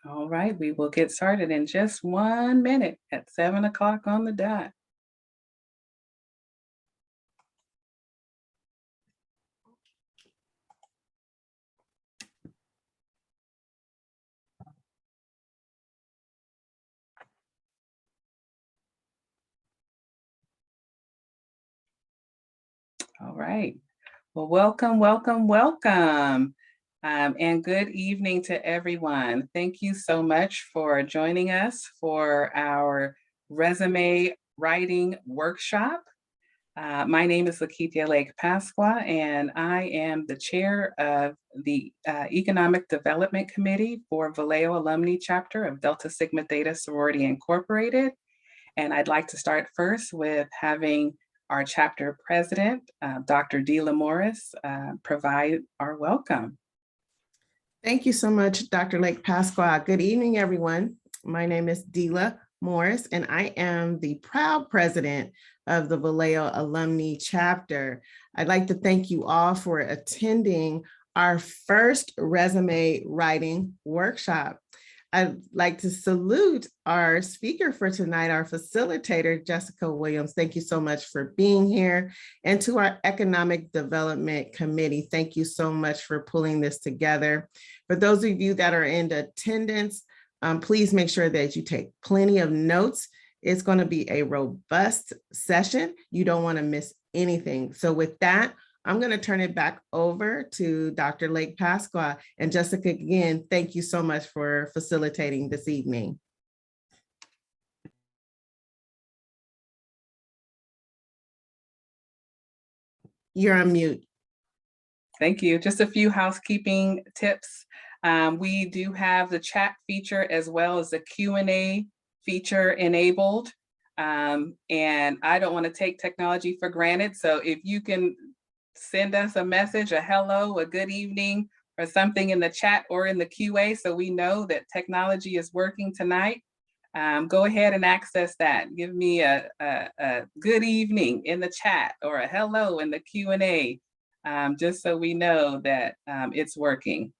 All right, we will get started in just 1 minute at 7 o'clock on the dot. All right. Well, welcome, welcome, welcome. And good evening to everyone. Thank you so much for joining us for our resume writing workshop. My name is Lakithia Lake Pasqua, and I am the chair of the Economic Development Committee for Vallejo Alumnae Chapter of Delta Sigma Theta Sorority Incorporated. And I'd like to start first with having our chapter president, Dr. Dela Morris, provide our welcome. Thank you so much, Dr. Lake Pasqua. Good evening, everyone. My name is Dela Morris, and I am the proud president of the Vallejo Alumnae Chapter. I'd like to thank you all for attending our first resume writing workshop. I'd like to salute our speaker for tonight, our facilitator, Jessica Williams. Thank you so much for being here. And to our Economic Development Committee, thank you so much for pulling this together. For those of you that are in attendance, please make sure that you take plenty of notes. It's going to be a robust session. You don't want to miss anything. So with that, I'm going to turn it back over to Dr. Lake Pasqua. And Jessica, again, thank you so much for facilitating this evening. You're on mute. Thank you. Just a few housekeeping tips. We do have the chat feature as well as the Q&A feature enabled. And I don't want to take technology for granted. So if you can send us a message, a hello, a good evening, or something in the chat or in the QA so we know that technology is working tonight, go ahead and access that. Give me a good evening in the chat or a hello in the Q&A, just so we know that it's working.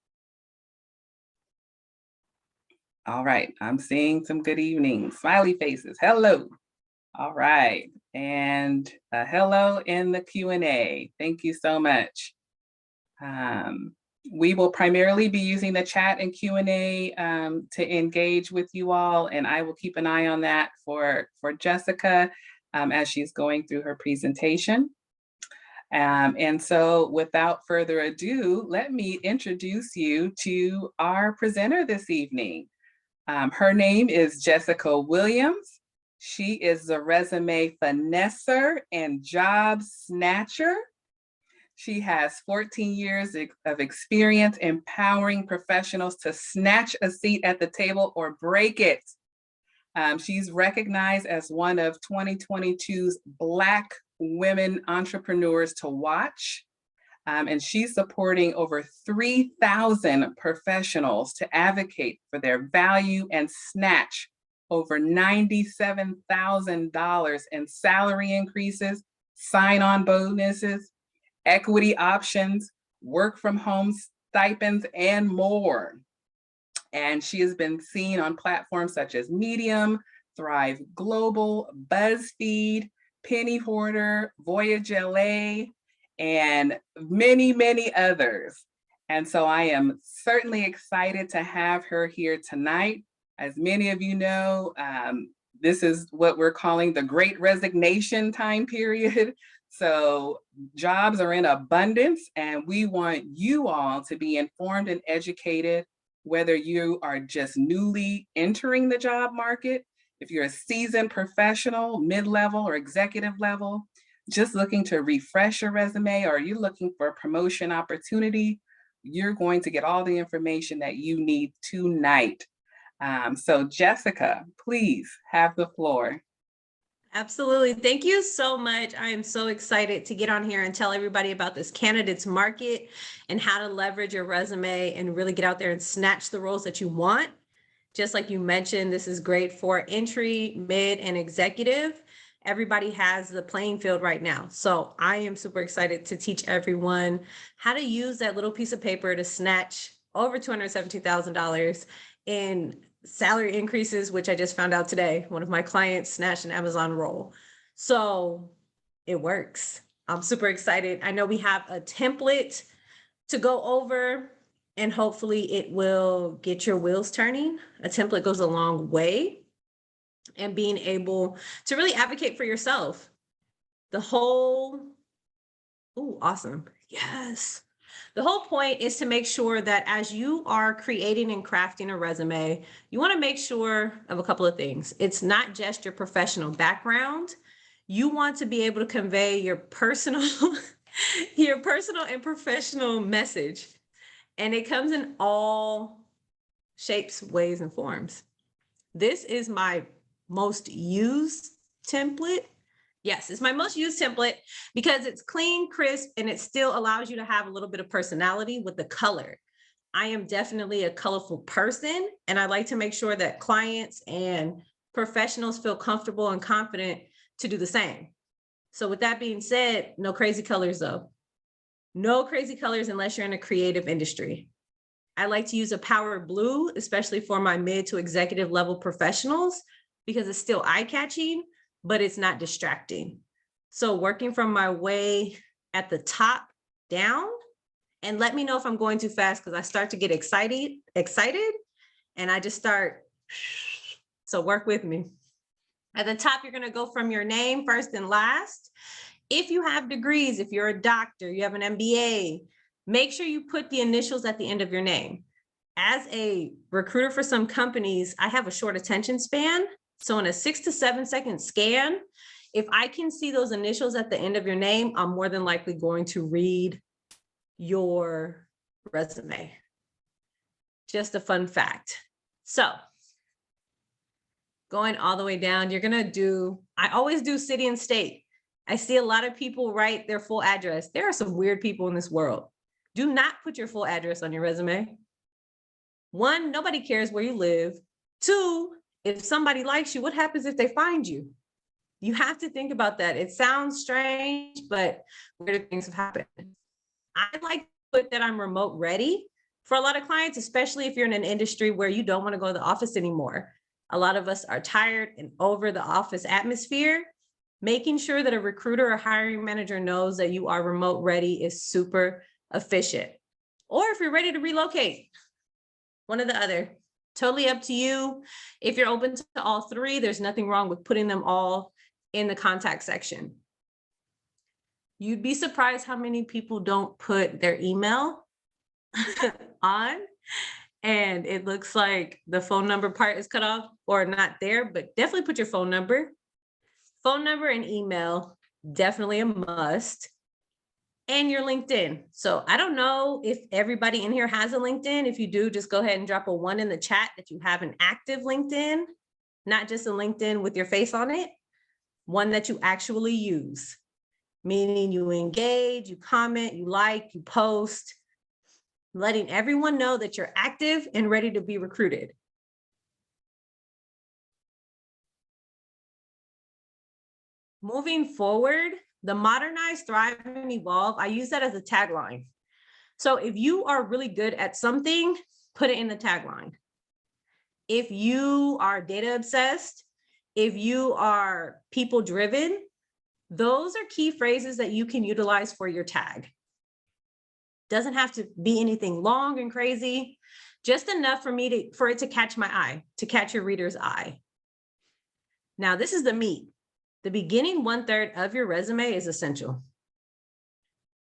All right, I'm seeing some good evenings, smiley faces, hello. All right, and hello in the Q&A. Thank you so much. We will primarily be using the chat and Q&A to engage with you all, and I will keep an eye on that for Jessica as she's going through her presentation. And so without further ado, let me introduce you to our presenter this evening. Her name is Jessica Williams. She is the Resume Finesser and Jobsnatcher. She has 14 years of experience empowering professionals to snatch a seat at the table or break it. She's recognized as one of 2022's Black women entrepreneurs to watch. And she's supporting over 3,000 professionals to advocate for their value and snatch over $97,000 in salary increases, sign-on bonuses, equity options, work from home stipends, and more. And she has been seen on platforms such as Medium, Thrive Global, BuzzFeed, Penny Hoarder, Voyage LA, and many, many others. And so I am certainly excited to have her here tonight. As many of you know, this is what we're calling the Great Resignation time period. So jobs are in abundance, and we want you all to be informed and educated, whether you are just newly entering the job market, if you're a seasoned professional, mid-level or executive level, just looking to refresh your resume, or you're looking for a promotion opportunity, you're going to get all the information that you need tonight. So Jessica, please have the floor. Absolutely. Thank you so much. I am so excited to get on here and tell everybody about this candidates market and how to leverage your resume and really get out there and snatch the roles that you want. Just like you mentioned, this is great for entry, mid, and executive. Everybody has the playing field right now. So I am super excited to teach everyone how to use that little piece of paper to snatch over $217,000 in salary increases, which I just found out today. One of my clients snatched an Amazon role. So it works. I'm super excited. I know we have a template to go over, and hopefully it will get your wheels turning. A template goes a long way, and being able to really advocate for yourself. The whole, awesome. Yes. The whole point is to make sure that as you are creating and crafting a resume, you want to make sure of a couple of things. It's not just your professional background. You want to be able to convey your personal, your personal and professional message. And it comes in all shapes, ways, and forms. This is my most used template. Yes, it's my most used template because it's clean, crisp, and it still allows you to have a little bit of personality with the color. I am definitely a colorful person, and I like to make sure that clients and professionals feel comfortable and confident to do the same. So with that being said, no crazy colors though. No crazy colors unless you're in a creative industry. I like to use a power blue, especially for my mid to executive level professionals, because it's still eye-catching, but it's not distracting. So working from my way at the top down, and let me know if I'm going too fast because I start to get excited, and I just start, so work with me. At the top, you're gonna go from your name first and last. If you have degrees, if you're a doctor, you have an MBA, make sure you put the initials at the end of your name. As a recruiter for some companies, I have a short attention span. So in a 6 to 7 second scan, if I can see those initials at the end of your name, I'm more than likely going to read your resume. Just a fun fact. So going all the way down, you're gonna do, I always do city and state. I see a lot of people write their full address. There are some weird people in this world. Do not put your full address on your resume. 1, nobody cares where you live. 2, if somebody likes you, what happens if they find you? You have to think about that. It sounds strange, but weird things have happened. I like to put that I'm remote ready for a lot of clients, especially if you're in an industry where you don't want to go to the office anymore. A lot of us are tired and over the office atmosphere. Making sure that a recruiter or hiring manager knows that you are remote ready is super efficient. Or if you're ready to relocate, one or the other. Totally up to you. If you're open to all 3, there's nothing wrong with putting them all in the contact section. You'd be surprised how many people don't put their email on, and it looks like the phone number part is cut off or not there, but definitely put your phone number. Phone number and email, definitely a must. And your LinkedIn. So I don't know if everybody in here has a LinkedIn. If you do, just go ahead and drop a 1 in the chat that you have an active LinkedIn, not just a LinkedIn with your face on it, one that you actually use, meaning you engage, you comment, you like, you post, letting everyone know that you're active and ready to be recruited. Moving forward, the modernize, thrive, and evolve, I use that as a tagline. So if you are really good at something, put it in the tagline. If you are data obsessed, if you are people driven, those are key phrases that you can utilize for your tag. Doesn't have to be anything long and crazy, just enough for it to catch my eye, to catch your reader's eye. Now, this is the meat. The beginning 1/3 of your resume is essential.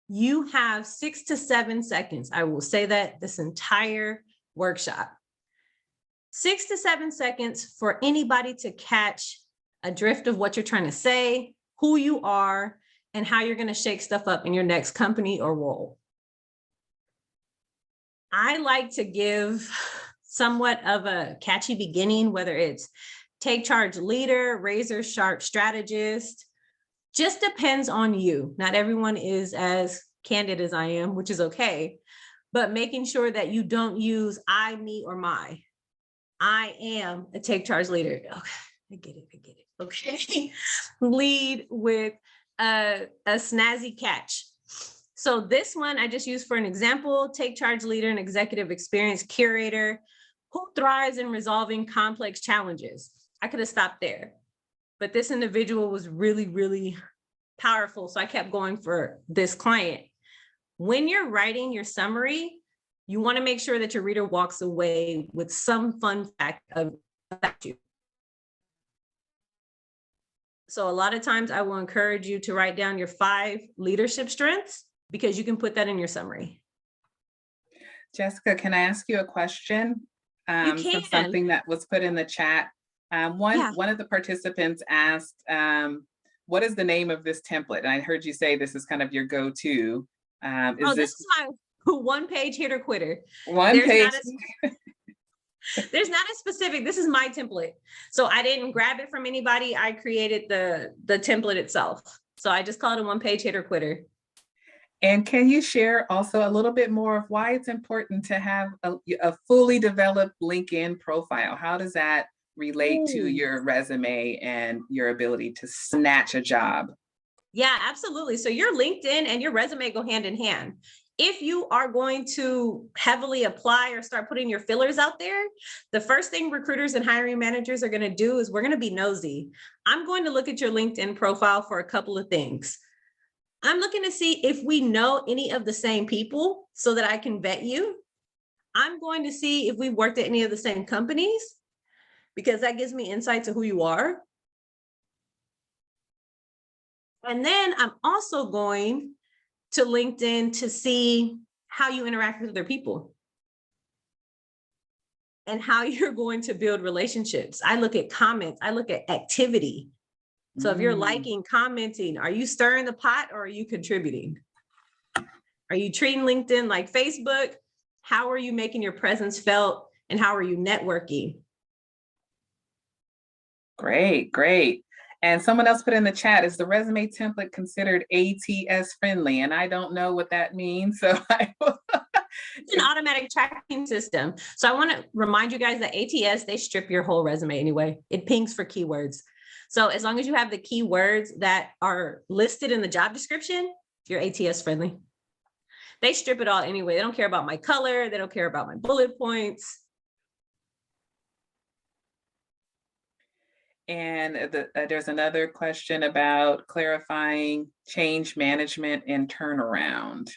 You have 6 to 7 seconds. I will say that this entire workshop. 6 to 7 seconds for anybody to catch a drift of what you're trying to say, who you are, and how you're going to shake stuff up in your next company or role. I like to give somewhat of a catchy beginning, whether it's take charge leader, razor sharp strategist, just depends on you. Not everyone is as candid as I am, which is okay, but making sure that you don't use I, me, or my. I am a take charge leader. Okay, I get it. Okay. Lead with a snazzy catch. So this one I just used for an example, take charge leader and executive experience curator. Who thrives in resolving complex challenges? I could have stopped there, but this individual was really, really powerful. So I kept going for this client. When you're writing your summary, you want to make sure that your reader walks away with some fun fact about you. So a lot of times I will encourage you to write down your 5 leadership strengths because you can put that in your summary. Jessica, can I ask you a question? You can. From something that was put in the chat. One of the participants asked, what is the name of this template? And I heard you say this is kind of your go-to. This is my one-page hitter quitter. One page. There's not a specific, this is my template. So I didn't grab it from anybody. I created the template itself. So I just call it a one-page hitter quitter. And can you share also a little bit more of why it's important to have a fully developed LinkedIn profile? How does that relate to your resume and your ability to snatch a job? Yeah, absolutely. So your LinkedIn and your resume go hand in hand. If you are going to heavily apply or start putting your fillers out there, the first thing recruiters and hiring managers are going to do is we're going to be nosy. I'm going to look at your LinkedIn profile for a couple of things. I'm looking to see if we know any of the same people so that I can vet you. I'm going to see if we worked at any of the same companies because that gives me insight to who you are. And then I'm also going to LinkedIn to see how you interact with other people and how you're going to build relationships. I look at comments, I look at activity. So if you're liking, commenting, are you stirring the pot or are you contributing? Are you treating LinkedIn like Facebook? How are you making your presence felt and how are you networking? Great, great. And someone else put in the chat, is the resume template considered ATS friendly? And I don't know what that means. So It's an automatic tracking system. So I want to remind you guys that ATS, they strip your whole resume anyway. It pings for keywords. So as long as you have the keywords that are listed in the job description, you're ATS friendly. They strip it all anyway. They don't care about my color. They don't care about my bullet points. And there's another question about clarifying change management and turnaround.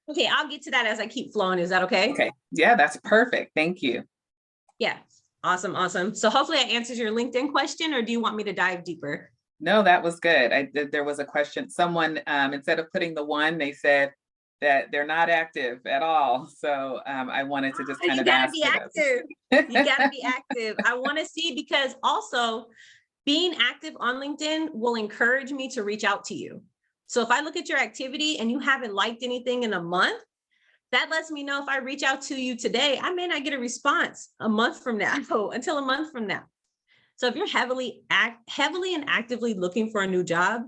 Okay, I'll get to that as I keep flowing. Is that okay? Okay, yeah, that's perfect. Thank you. Yeah, awesome, awesome. So hopefully that answers your LinkedIn question, or do you want me to dive deeper? No, that was good. There was a question. Someone, instead of putting the 1, they said that they're not active at all. So I wanted to just kind of ask. You gotta be active. You gotta be active. I want to see, because also being active on LinkedIn will encourage me to reach out to you. So if I look at your activity and you haven't liked anything in a month, that lets me know if I reach out to you today, I may not get a response a month from now, until a month from now. So if you're heavily and actively looking for a new job,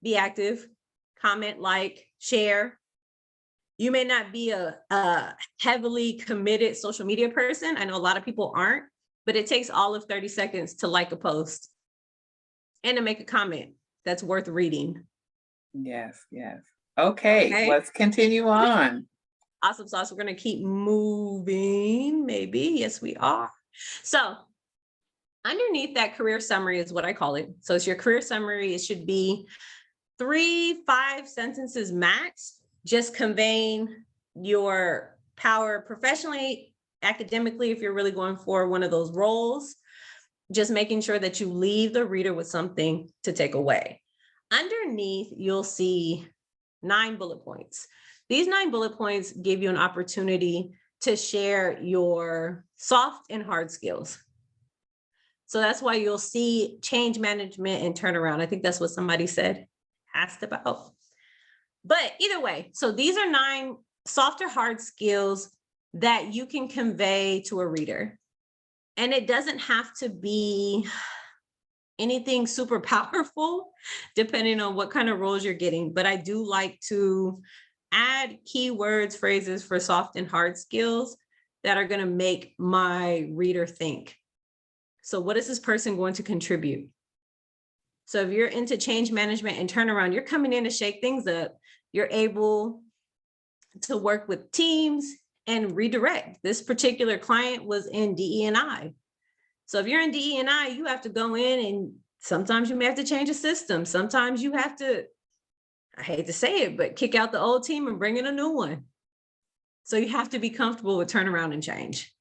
be active, comment, like, share. You may not be a heavily committed social media person. I know a lot of people aren't, but it takes all of 30 seconds to like a post and to make a comment that's worth reading. Yes, yes. Okay, let's continue on. Awesome sauce. We're going to keep moving. Maybe. Yes, we are. So underneath that career summary is what I call it. So it's your career summary. It should be 3-5 sentences max, just conveying your power professionally, academically, if you're really going for one of those roles, just making sure that you leave the reader with something to take away. Underneath, you'll see 9 bullet points. These 9 bullet points give you an opportunity to share your soft and hard skills. So that's why you'll see change management and turnaround. I think that's what somebody asked about. But either way, so these are 9 soft or hard skills that you can convey to a reader. And it doesn't have to be anything super powerful, depending on what kind of roles you're getting. But I do like to add keywords, phrases for soft and hard skills that are going to make my reader think. So what is this person going to contribute? So if you're into change management and turnaround, you're coming in to shake things up. You're able to work with teams and redirect. This particular client was in DE&I. So if you're in DE&I, you have to go in, and sometimes you may have to change a system. Sometimes you have to, I hate to say it, but kick out the old team and bring in a new one. So you have to be comfortable with turnaround and change.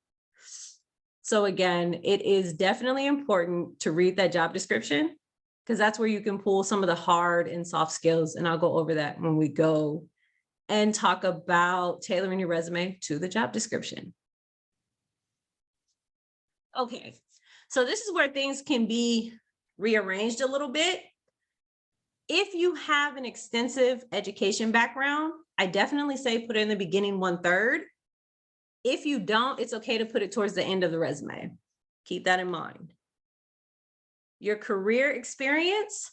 So again, it is definitely important to read that job description, because that's where you can pull some of the hard and soft skills. And I'll go over that when we go and talk about tailoring your resume to the job description. Okay, so this is where things can be rearranged a little bit. If you have an extensive education background, I definitely say put it in the beginning 1/3. If you don't, it's okay to put it towards the end of the resume. Keep that in mind. Your career experience,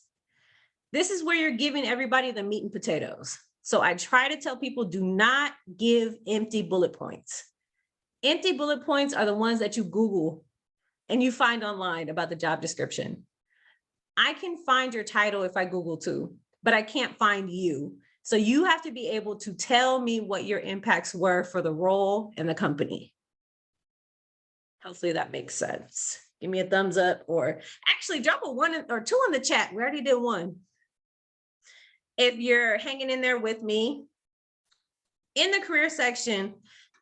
this is where you're giving everybody the meat and potatoes. So I try to tell people, do not give empty bullet points. Empty bullet points are the ones that you Google and you find online about the job description. I can find your title if I Google too, but I can't find you. So you have to be able to tell me what your impacts were for the role and the company. Hopefully that makes sense. Give me a thumbs up, or actually drop a 1 or 2 in the chat. We already did 1. If you're hanging in there with me, in the career section,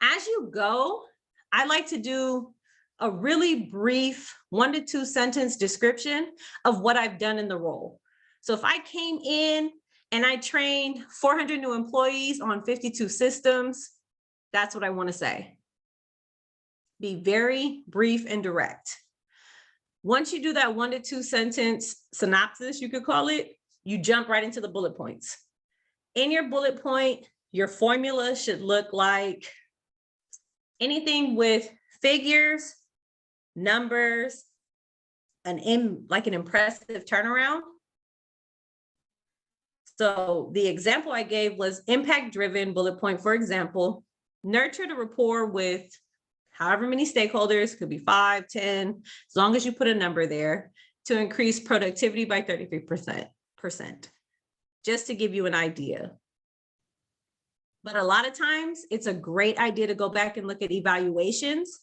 as you go, I like to do a really brief 1 to 2 sentence description of what I've done in the role. So if I came in and I trained 400 new employees on 52 systems, that's what I want to say. Be very brief and direct. Once you do that 1 to 2 sentence synopsis, you could call it, you jump right into the bullet points. In your bullet point, your formula should look like anything with figures, numbers, like an impressive turnaround. So the example I gave was impact-driven bullet point. For example, nurture the rapport with however many stakeholders, could be 5, 10, as long as you put a number there, to increase productivity by 33%, just to give you an idea. But a lot of times it's a great idea to go back and look at evaluations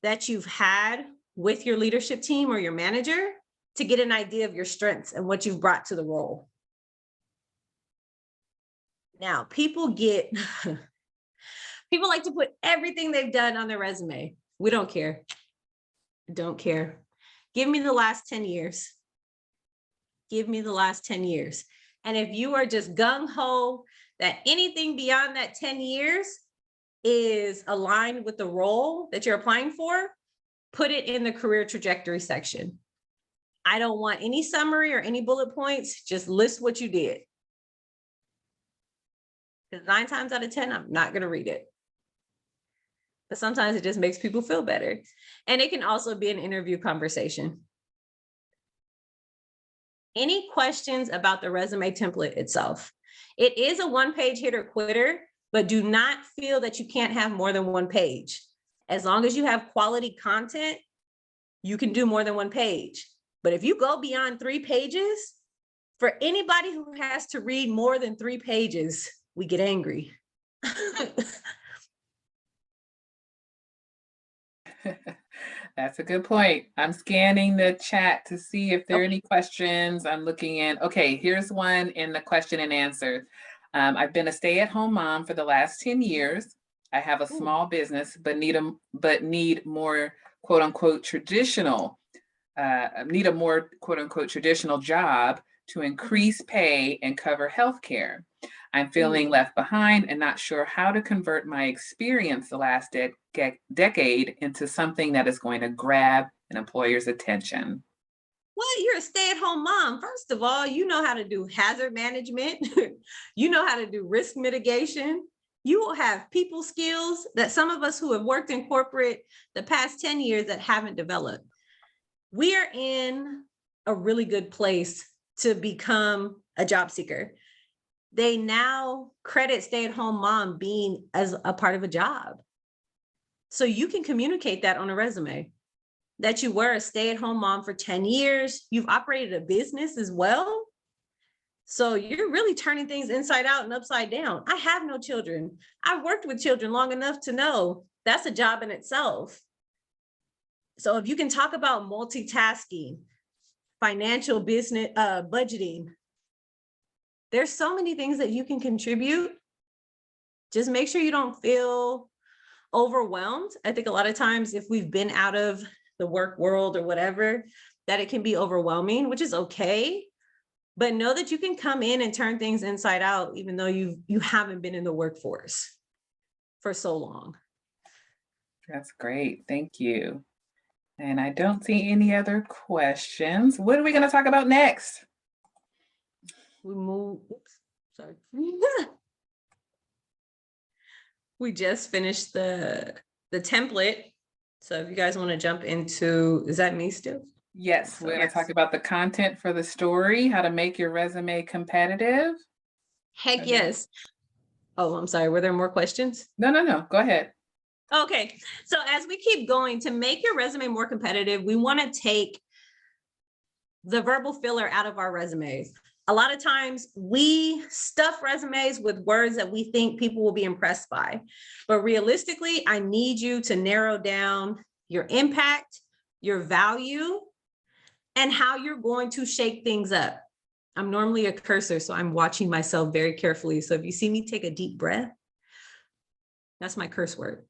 that you've had with your leadership team or your manager to get an idea of your strengths and what you've brought to the role. Now, people like to put everything they've done on their resume. We don't care. Don't care. Give me the last 10 years. Give me the last 10 years. And if you are just gung-ho that anything beyond that 10 years is aligned with the role that you're applying for, put it in the career trajectory section. I don't want any summary or any bullet points. Just list what you did. Because 9 times out of 10, I'm not going to read it. But sometimes it just makes people feel better. And it can also be an interview conversation. Any questions about the resume template itself? It is a 1-page hitter quitter, but do not feel that you can't have more than 1 page. As long as you have quality content, you can do more than 1 page. But if you go beyond 3 pages, for anybody who has to read more than 3 pages, we get angry. That's a good point. I'm scanning the chat to see if there are any questions. I'm looking in. Okay, here's one in the question and answer. I've been a stay-at-home mom for the last 10 years. I have a small business, but need more quote unquote traditional, need a more quote unquote traditional job to increase pay and cover healthcare. I'm feeling left behind and not sure how to convert my experience the last decade into something that is going to grab an employer's attention. Well, you're a stay-at-home mom. First of all, you know how to do hazard management. You know how to do risk mitigation. You will have people skills that some of us who have worked in corporate the past 10 years that haven't developed. We are in a really good place to become a job seeker. They now credit stay-at-home mom being as a part of a job. So you can communicate that on a resume, that you were a stay-at-home mom for 10 years. You've operated a business as well. So you're really turning things inside out and upside down. I have no children. I've worked with children long enough to know that's a job in itself. So if you can talk about multitasking, financial business, budgeting, there's so many things that you can contribute. Just make sure you don't feel overwhelmed. I think a lot of times if we've been out of the work world or whatever, that it can be overwhelming, which is okay. But know that you can come in and turn things inside out, even though you haven't been in the workforce for so long. That's great. Thank you. And I don't see any other questions. What are we going to talk about next? We move, oops, sorry. We just finished the template. So if you guys want to jump into, is that me still? Yes, we're going to talk about the content for the story, how to make your resume competitive. Heck yes. Oh, I'm sorry. Were there more questions? No. Go ahead. Okay. So as we keep going, to make your resume more competitive, we want to take the verbal filler out of our resumes. A lot of times we stuff resumes with words that we think people will be impressed by. But realistically, I need you to narrow down your impact, your value, and how you're going to shake things up. I'm normally a cursor, so I'm watching myself very carefully. So if you see me take a deep breath, that's my curse word.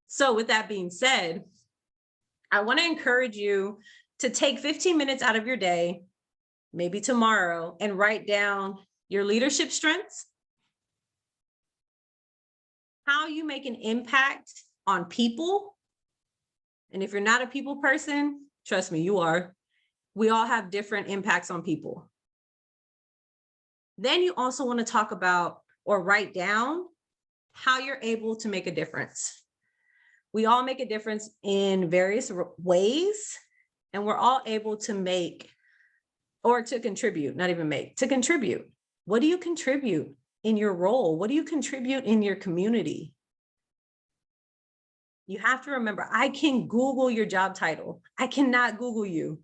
So with that being said, I want to encourage you to take 15 minutes out of your day, maybe tomorrow, and write down your leadership strengths, how you make an impact on people. And if you're not a people person, trust me, you are. We all have different impacts on people. Then you also want to talk about or write down how you're able to make a difference. We all make a difference in various ways, and we're all able to make or to contribute, not even make, to contribute. What do you contribute in your role? What do you contribute in your community? You have to remember, I can Google your job title. I cannot Google you.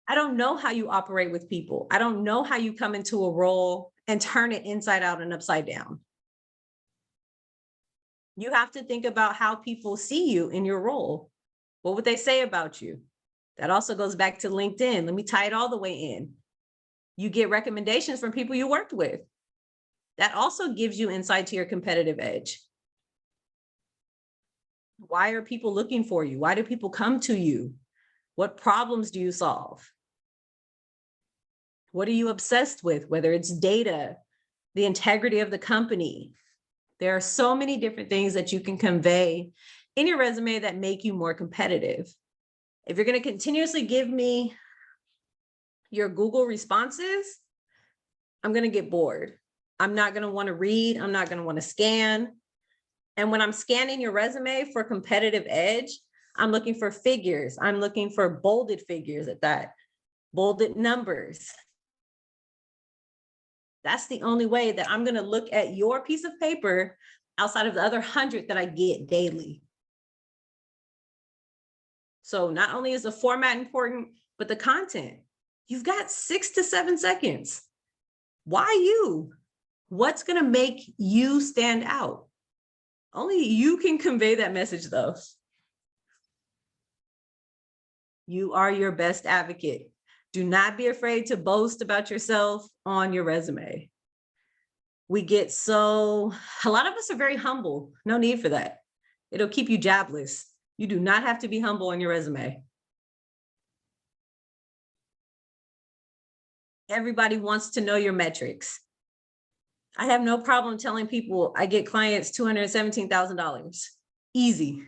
I don't know how you operate with people. I don't know how you come into a role and turn it inside out and upside down. You have to think about how people see you in your role. What would they say about you? That also goes back to LinkedIn. Let me tie it all the way in. You get recommendations from people you worked with. That also gives you insight to your competitive edge. Why are people looking for you? Why do people come to you? What problems do you solve? What are you obsessed with? Whether it's data, the integrity of the company. There are so many different things that you can convey in your resume that make you more competitive. If you're going to continuously give me your Google responses, I'm going to get bored. I'm not going to want to read. I'm not going to want to scan. And when I'm scanning your resume for competitive edge, I'm looking for figures. I'm looking for bolded figures at that, bolded numbers. That's the only way that I'm going to look at your piece of paper outside of the other 100 that I get daily. So not only is the format important, but the content. You've got 6 to 7 seconds. Why you? What's going to make you stand out? Only you can convey that message, though. You are your best advocate. Do not be afraid to boast about yourself on your resume. A lot of us are very humble. No need for that. It'll keep you jobless. You do not have to be humble on your resume. Everybody wants to know your metrics. I have no problem telling people I get clients $217,000. Easy.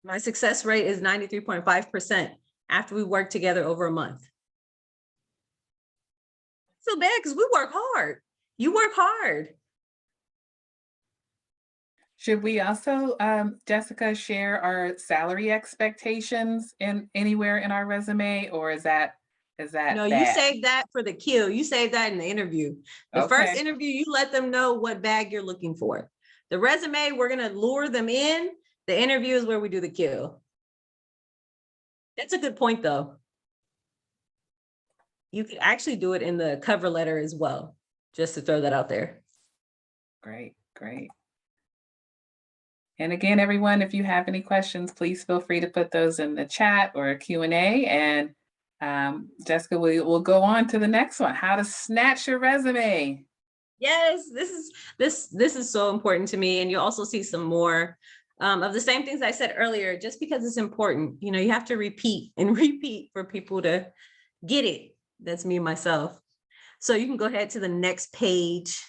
My success rate is 93.5% after we work together over a month. So bad because we work hard. You work hard. Should we also, Jessica, share our salary expectations anywhere in our resume, or is that No, you bad? save that for the kill. You save that in the interview. The first interview, you let them know what bag you're looking for. The resume, we're going to lure them in. The interview is where we do the kill. That's a good point, though. You could actually do it in the cover letter as well, just to throw that out there. Great, great. And again, everyone, if you have any questions, please feel free to put those in the chat or Q&A. And Jessica, we'll go on to the next one, how to snatch your resume. Yes, this is so important to me. And you'll also see some more of the same things I said earlier, just because it's important. You know, you have to repeat and repeat for people to get it. That's me, myself. So you can go ahead to the next page.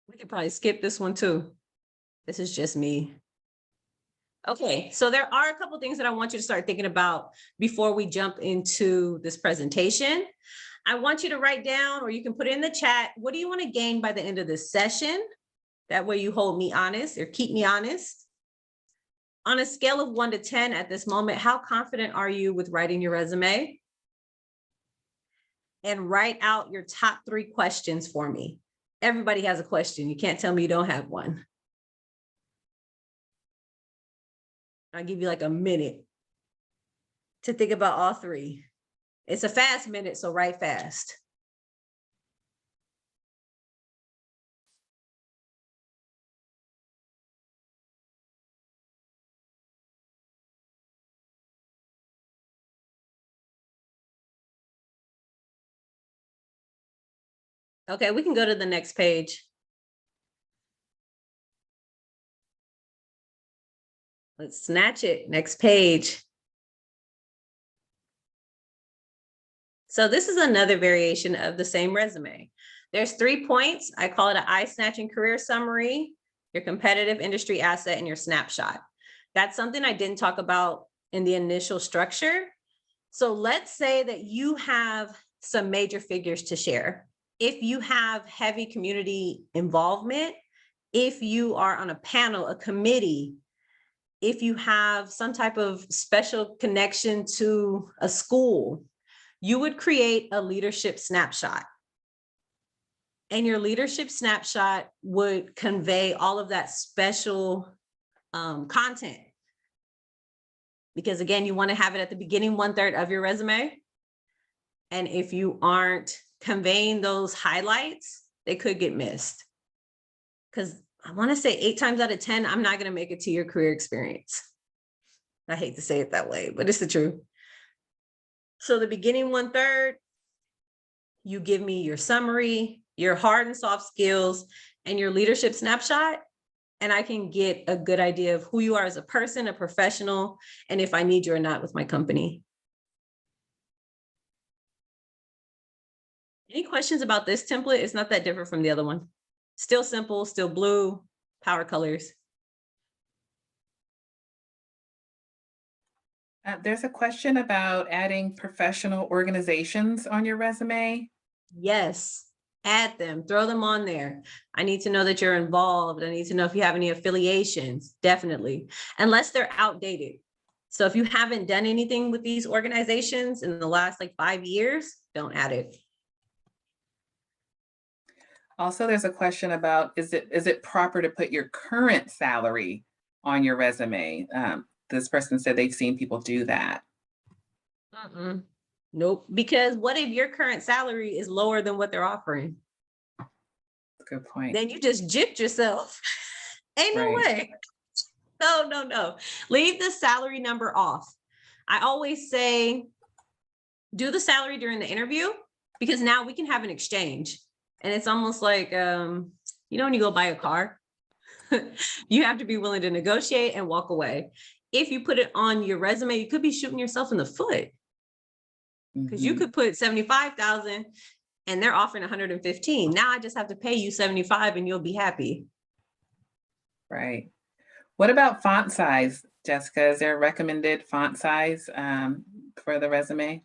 We could probably skip this one too. This is just me. Okay, so there are a couple things that I want you to start thinking about before we jump into this presentation. I want you to write down, or you can put it in the chat, what do you want to gain by the end of this session? That way you hold me honest or keep me honest. On a scale of 1 to 10 at this moment, how confident are you with writing your resume? And write out your top 3 questions for me. Everybody has a question. You can't tell me you don't have one. I'll give you like a minute to think about all 3. It's a fast minute, so write fast. Okay, we can go to the next page. Let's snatch it. Next page. So this is another variation of the same resume. There's 3 points. I call it an eye-snatching career summary, your competitive industry asset, and your snapshot. That's something I didn't talk about in the initial structure. So let's say that you have some major figures to share. If you have heavy community involvement, if you are on a panel, a committee, if you have some type of special connection to a school, you would create a leadership snapshot. And your leadership snapshot would convey all of that special content. Because again, you want to have it at the beginning 1/3 of your resume. And if you aren't conveying those highlights, they could get missed. Because I want to say 8 times out of 10, I'm not going to make it to your career experience. I hate to say it that way, but it's the truth. So the beginning 1/3, you give me your summary, your hard and soft skills, and your leadership snapshot, and I can get a good idea of who you are as a person, a professional, and if I need you or not with my company. Any questions about this template? It's not that different from the other one. Still simple, still blue, power colors. There's a question about adding professional organizations on your resume. Yes, add them, throw them on there. I need to know that you're involved. I need to know if you have any affiliations, definitely, unless they're outdated. So if you haven't done anything with these organizations in the last like 5 years, don't add it. Also, there's a question about, is it proper to put your current salary on your resume? This person said they've seen people do that. Nope. Because what if your current salary is lower than what they're offering? Good point. Then you just gypped yourself. Ain't no way. No. Leave the salary number off. I always say, do the salary during the interview, because now we can have an exchange. And it's almost like, when you go buy a car, you have to be willing to negotiate and walk away. If you put it on your resume, you could be shooting yourself in the foot, because you could put 75,000 and they're offering 115. Now I just have to pay you 75 and you'll be happy. Right. What about font size, Jessica? Is there a recommended font size for the resume?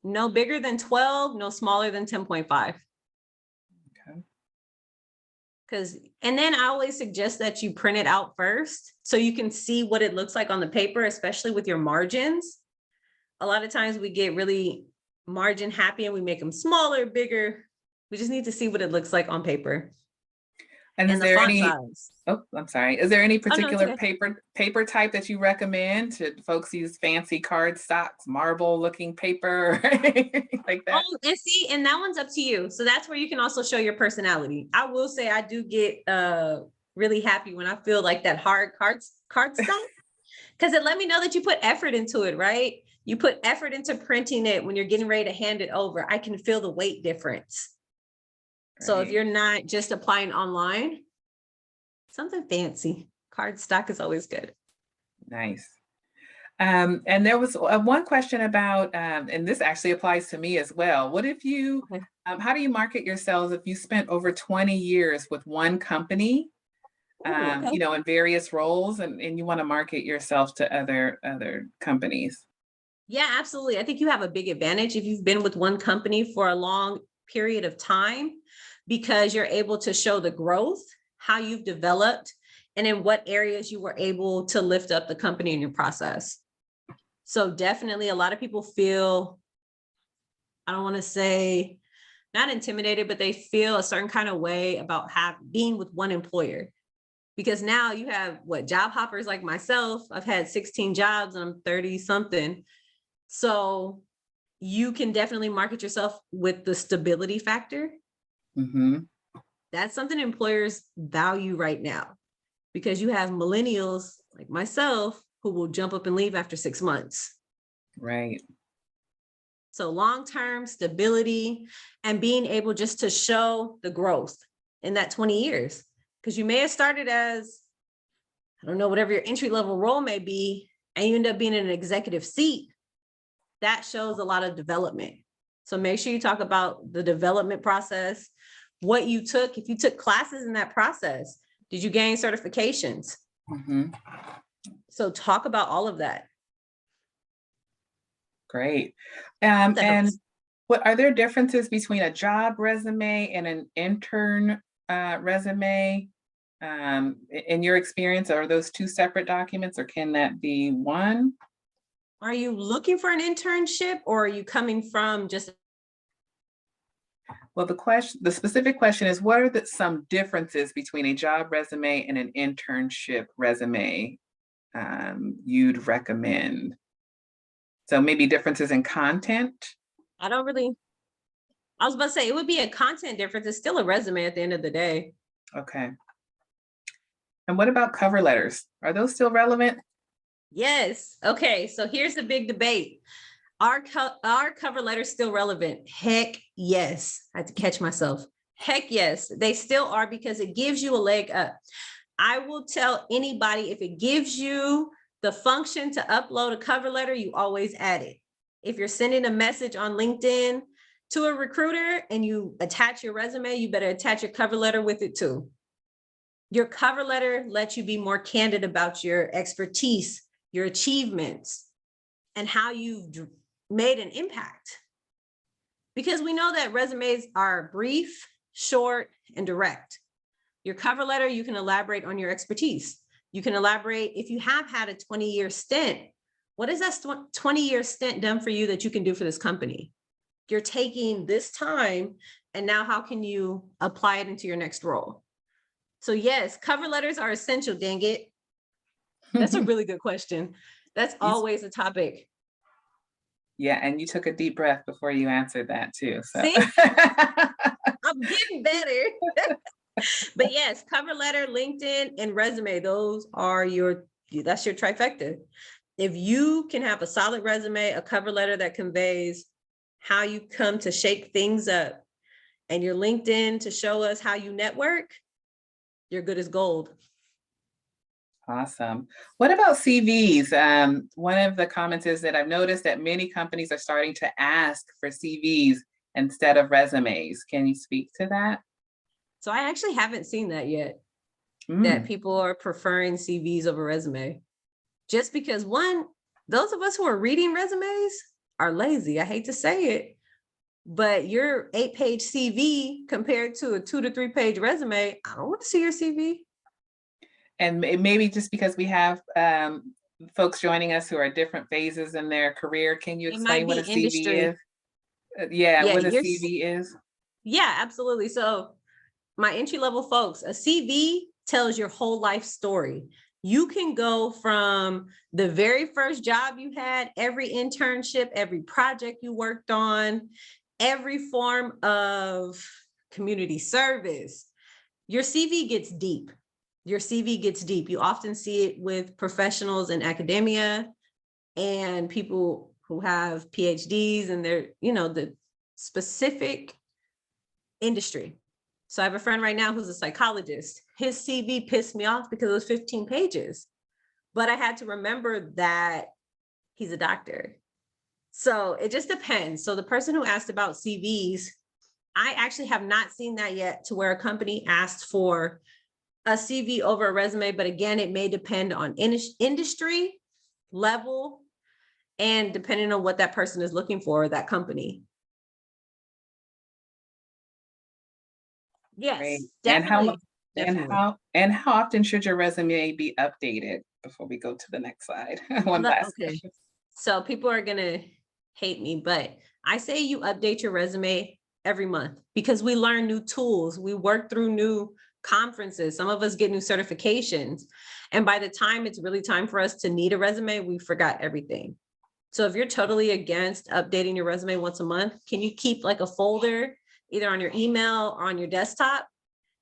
No bigger than 12, no smaller than 10.5. And then I always suggest that you print it out first so you can see what it looks like on the paper, especially with your margins. A lot of times we get really margin happy and we make them smaller, bigger. We just need to see what it looks like on paper. And is and the there font any, size. oh, I'm sorry. Is there any Oh, no, it's particular okay. paper type that you recommend? Should folks use fancy cardstocks, marble looking paper, or anything like that? Oh, and see, and that one's up to you. So that's where you can also show your personality. I will say I do get really happy when I feel like that hard cardstock, because it let me know that you put effort into it, right? You put effort into printing it when you're getting ready to hand it over. I can feel the weight difference. So if Right. you're not just applying online, something fancy, cardstock is always good. Nice. And there was one question about, and this actually applies to me as well. What if you, Okay. how do you market yourselves if you spent over 20 years with one company, Ooh, okay. you know, in various roles, and you want to market yourself to other companies? Yeah, absolutely. I think you have a big advantage if you've been with one company for a long period of time, because you're able to show the growth, how you've developed, and in what areas you were able to lift up the company in your process. So definitely a lot of people feel, I don't want to say not intimidated, but they feel a certain kind of way about being with one employer. Because now you have job hoppers like myself. I've had 16 jobs and I'm 30 something. So you can definitely market yourself with the stability factor. Mm-hmm. That's something employers value right now, because you have millennials like myself who will jump up and leave after 6 months. Right. So long-term stability and being able just to show the growth in that 20 years, because you may have started as, I don't know, whatever your entry-level role may be, and you end up being in an executive seat. That shows a lot of development. So make sure you talk about the development process, what you took, if you took classes in that process, did you gain certifications? Mm-hmm. So talk about all of that. Great. That And helps. what are there differences between a job resume and an intern resume? In your experience, are those two separate documents, or can that be one? Are you looking for an internship, or are you coming from just? Well, the specific question is, what are some differences between a job resume and an internship resume you'd recommend? So maybe differences in content? I was about to say it would be a content difference. It's still a resume at the end of the day. Okay. And what about cover letters? Are those still relevant? Yes. Okay. So here's the big debate. Are cover letters still relevant? Heck yes. I had to catch myself. Heck yes, they still are, because it gives you a leg up. I will tell anybody, if it gives you the function to upload a cover letter, you always add it. If you're sending a message on LinkedIn to a recruiter and you attach your resume, you better attach your cover letter with it too. Your cover letter lets you be more candid about your expertise, your achievements, and how you've made an impact. Because we know that resumes are brief, short, and direct. Your cover letter, you can elaborate on your expertise. You can elaborate if you have had a 20-year stint. What is that 20-year stint done for you that you can do for this company? You're taking this time, and now how can you apply it into your next role? So yes, cover letters are essential, dang it. That's a really good question. That's always a topic. Yeah, and you took a deep breath before you answered that too. So. See? I'm getting better. But yes, cover letter, LinkedIn, and resume, those are that's your trifecta. If you can have a solid resume, a cover letter that conveys how you come to shake things up, and your LinkedIn to show us how you network, you're good as gold. Awesome. What about CVs? One of the comments is that I've noticed that many companies are starting to ask for CVs instead of resumes. Can you speak to that? So I actually haven't seen that yet, that people are preferring CVs over resume. Just because, one, those of us who are reading resumes are lazy. I hate to say it, but your 8-page CV compared to a 2 to 3 page resume, I don't want to see your CV. And maybe just because we have folks joining us who are at different phases in their career, can you explain what a CV is? Yeah, what a CV is? Yeah, absolutely. So my entry-level folks, a CV tells your whole life story. You can go from the very first job you had, every internship, every project you worked on, every form of community service. Your CV gets deep. Your CV gets deep. You often see it with professionals in academia and people who have PhDs and they're, the specific industry. So I have a friend right now who's a psychologist. His CV pissed me off because it was 15 pages, but I had to remember that he's a doctor. So it just depends. So the person who asked about CVs, I actually have not seen that yet to where a company asked for a CV over a resume, but again, it may depend on industry, level, and depending on what that person is looking for, that company. Yes, Great. definitely. And how often should your resume be updated before we go to the next slide? One last question. So people are gonna hate me, but I say you update your resume every month because we learn new tools. We work through new conferences. Some of us get new certifications. And by the time it's really time for us to need a resume, we forgot everything. So if you're totally against updating your resume once a month, can you keep like a folder either on your email or on your desktop,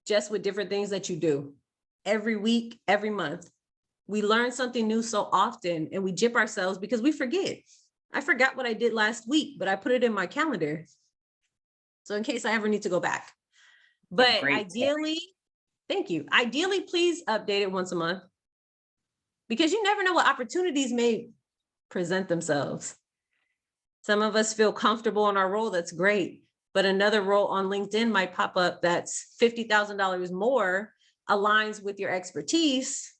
just with different things that you do every week, every month? We learn something new so often and we gyp ourselves because we forget. I forgot what I did last week, but I put it in my calendar. So in case I ever need to go back. But ideally, thank you. Ideally, please update it once a month because you never know what opportunities may present themselves. Some of us feel comfortable in our role. That's great. But another role on LinkedIn might pop up that's $50,000 more, aligns with your expertise.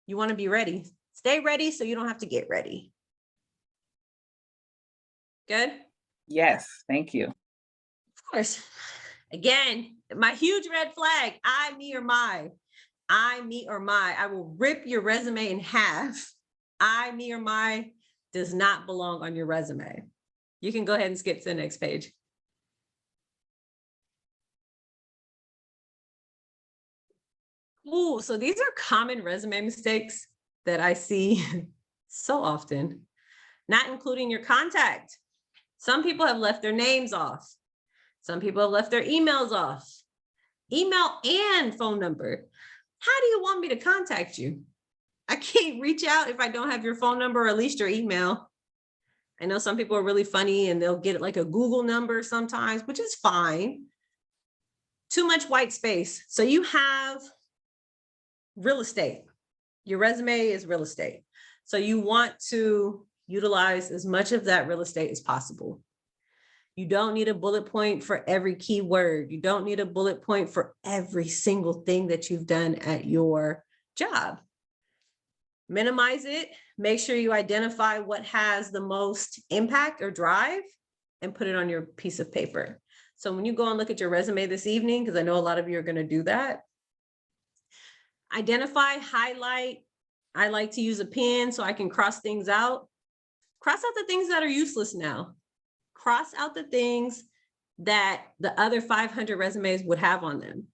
You want to be ready. Stay ready so you don't have to get ready. Good? Yes, thank you. Of course. Again, my huge red flag, I, me, or my. I, me, or my. I will rip your resume in half. I, me, or my does not belong on your resume. You can go ahead and skip to the next page. Ooh, so these are common resume mistakes that I see so often, not including your contact. Some people have left their names off. Some people have left their emails off. Email and phone number. How do you want me to contact you? I can't reach out if I don't have your phone number or at least your email. I know some people are really funny and they'll get like a Google number sometimes, which is fine. Too much white space. So you have real estate. Your resume is real estate. So you want to utilize as much of that real estate as possible. You don't need a bullet point for every keyword. You don't need a bullet point for every single thing that you've done at your job. Minimize it. Make sure you identify what has the most impact or drive and put it on your piece of paper. So when you go and look at your resume this evening, because I know a lot of you are going to do that, identify, highlight. I like to use a pen so I can cross things out. Cross out the things that are useless now. Cross out the things that the other 500 resumes would have on them.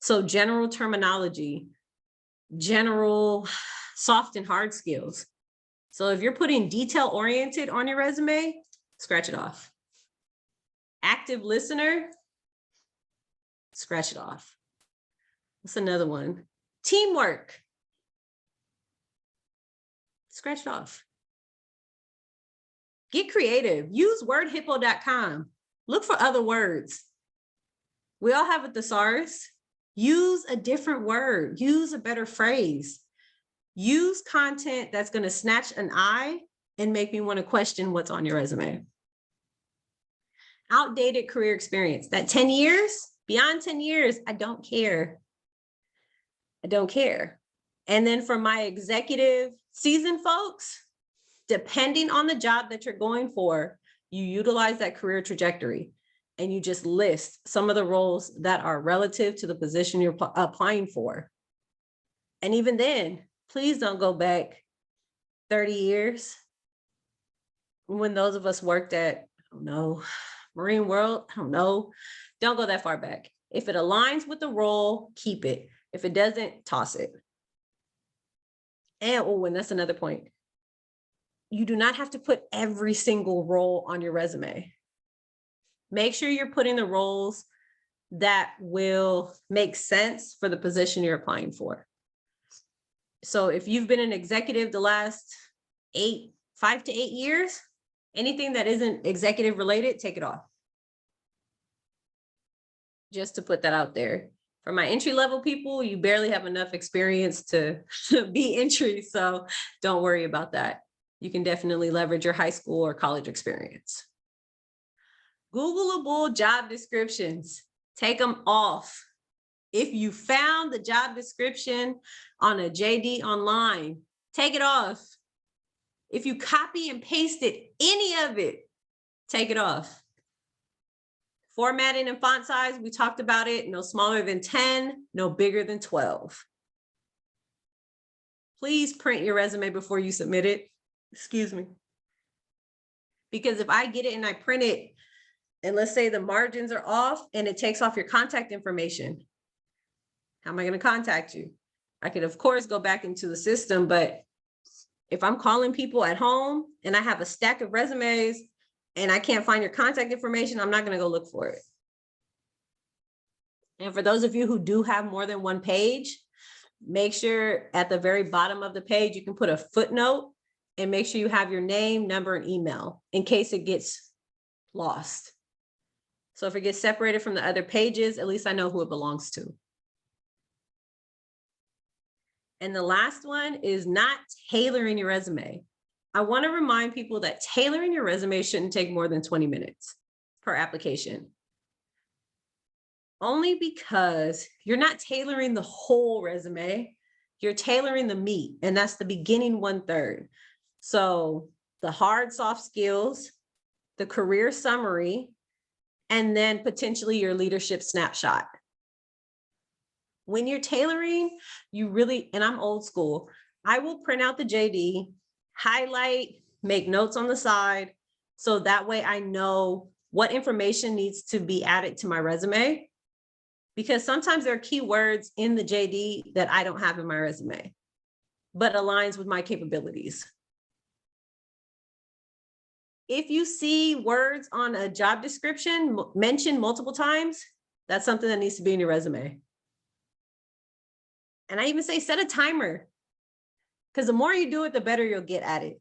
So general terminology, general soft and hard skills. So if you're putting detail oriented on your resume, scratch it off. Active listener, scratch it off. What's another one? Teamwork. Scratch it off. Get creative. Use wordhippo.com. Look for other words. We all have a thesaurus. Use a different word. Use a better phrase. Use content that's going to snatch an eye and make me want to question what's on your resume. Outdated career experience. That 10 years, beyond 10 years, I don't care. I don't care. And then for my executive seasoned folks, depending on the job that you're going for, you utilize that career trajectory and you just list some of the roles that are relative to the position you're applying for. And even then, please don't go back 30 years. When those of us worked at, I don't know, Marine World, I don't know. Don't go that far back. If it aligns with the role, keep it. If it doesn't, toss it. And that's another point. You do not have to put every single role on your resume. Make sure you're putting the roles that will make sense for the position you're applying for. So if you've been an executive the last 5 to 8 years, anything that isn't executive related, take it off. Just to put that out there. For my entry-level people, you barely have enough experience to be entry, so don't worry about that. You can definitely leverage your high school or college experience. Googleable job descriptions, take them off. If you found the job description on a JD online, take it off. If you copy and pasted any of it, take it off. Formatting and font size, we talked about it, no smaller than 10, no bigger than 12. Please print your resume before you submit it. Excuse me. Because if I get it and I print it, and let's say the margins are off and it takes off your contact information, how am I going to contact you? I could, of course, go back into the system, but if I'm calling people at home and I have a stack of resumes and I can't find your contact information, I'm not going to go look for it. And for those of you who do have more than one page, make sure at the very bottom of the page, you can put a footnote and make sure you have your name, number, and email in case it gets lost. So if it gets separated from the other pages, at least I know who it belongs to. And the last one is not tailoring your resume. I want to remind people that tailoring your resume shouldn't take more than 20 minutes per application. Only because you're not tailoring the whole resume, you're tailoring the meat, and that's the beginning 1/3. So the hard, soft skills, the career summary, and then potentially your leadership snapshot. When you're tailoring, you really, and I'm old school, I will print out the JD, highlight, make notes on the side, so that way I know what information needs to be added to my resume. Because sometimes there are keywords in the JD that I don't have in my resume, but aligns with my capabilities. If you see words on a job description mentioned multiple times, that's something that needs to be in your resume. And I even say set a timer, because the more you do it, the better you'll get at it.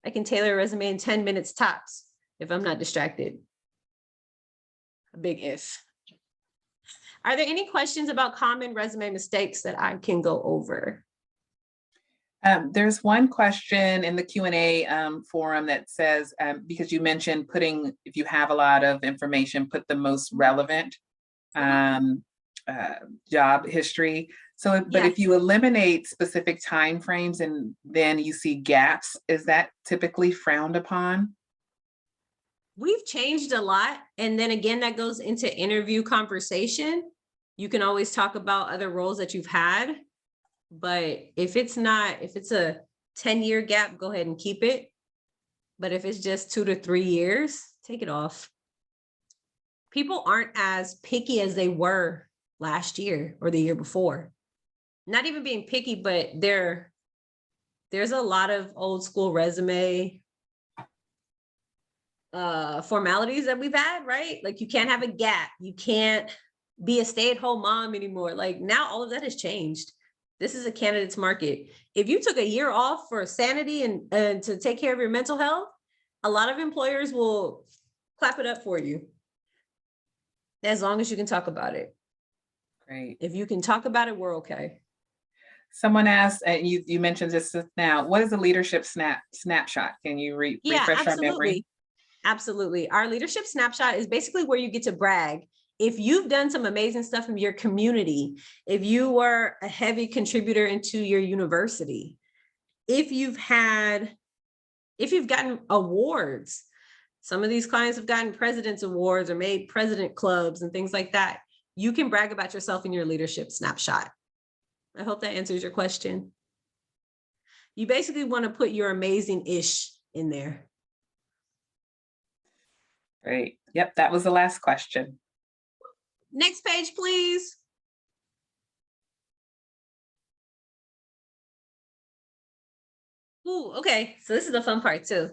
I can tailor a resume in 10 minutes tops if I'm not distracted. A big if. Are there any questions about common resume mistakes that I can go over? There's one question in the Q&A forum that says, because you mentioned putting, if you have a lot of information, put the most relevant job history. So, but if you eliminate specific timeframes and then you see gaps, is that typically frowned upon? We've changed a lot. And then again, that goes into interview conversation. You can always talk about other roles that you've had, but if it's a 10-year gap, go ahead and keep it. But if it's just 2 to 3 years, take it off. People aren't as picky as they were last year or the year before. Not even being picky, but there's a lot of old school resume formalities that we've had, right? Like you can't have a gap. You can't be a stay-at-home mom anymore. Like now all of that has changed. This is a candidate's market. If you took a year off for sanity and to take care of your mental health, a lot of employers will clap it up for you. As long as you can talk about it. Great. If you can talk about it, we're okay. Someone asked, and you mentioned this now, what is a leadership snapshot? Can you refresh our memory? Absolutely. Our leadership snapshot is basically where you get to brag. If you've done some amazing stuff in your community, if you were a heavy contributor into your university, if you've gotten awards, some of these clients have gotten president's awards or made president clubs and things like that, you can brag about yourself in your leadership snapshot. I hope that answers your question. You basically want to put your amazing-ish in there. Great. Yep, that was the last question. Next page, please. Ooh, okay. So this is the fun part too.